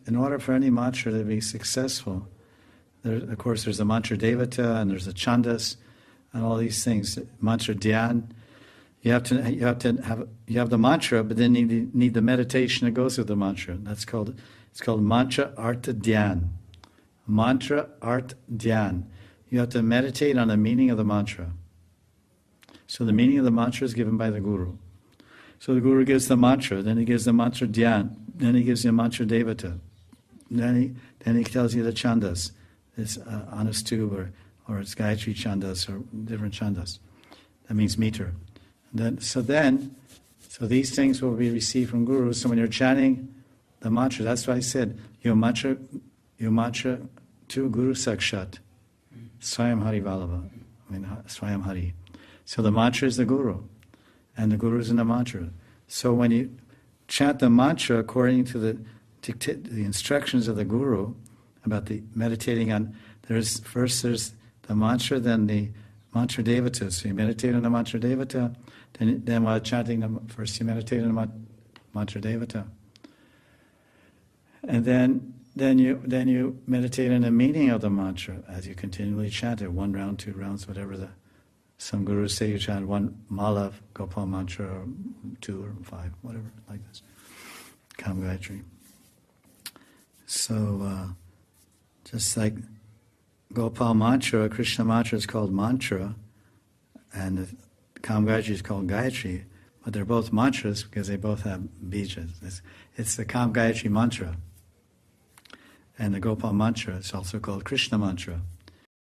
in order for any mantra to be successful, of course there's a mantra devata and there's a chandas and all these things. Mantra dhyan. You have the mantra, but then you need the meditation that goes with the mantra. It's called mantra artha dhyan. Mantra artha dhyan. You have to meditate on the meaning of the mantra. So the meaning of the mantra is given by the guru. So the guru gives the mantra, then he gives the mantra dhyan, then he gives you a mantra devata, then he tells you the chandas. It's Anustub or it's Gayatri chandas or different chandas. That means meter. So these things will be received from Guru. So when you're chanting the mantra, that's why I said, your mantra to Guru Sakshat, Swayam Hari Vallabha, Swayam Hari. So the mantra is the Guru, and the Guru is in the mantra. So when you chant the mantra according to the instructions of the Guru about the meditating on, there's the mantra, then the mantra devata. So you meditate on the mantra devata, then while chanting, first you meditate on the mantra devata. And then you meditate on the meaning of the mantra as you continually chant it, 1 round, 2 rounds, whatever some gurus say you chant 1 mala Gopal mantra, or 2 or 5, whatever, like this. Kam Gayatri. So, just like Gopal mantra, Krishna mantra is called mantra, and the Kam Gayatri is called Gayatri, but they're both mantras because they both have bijas. It's the Kam Gayatri mantra. And the Gopal mantra is also called Krishna mantra.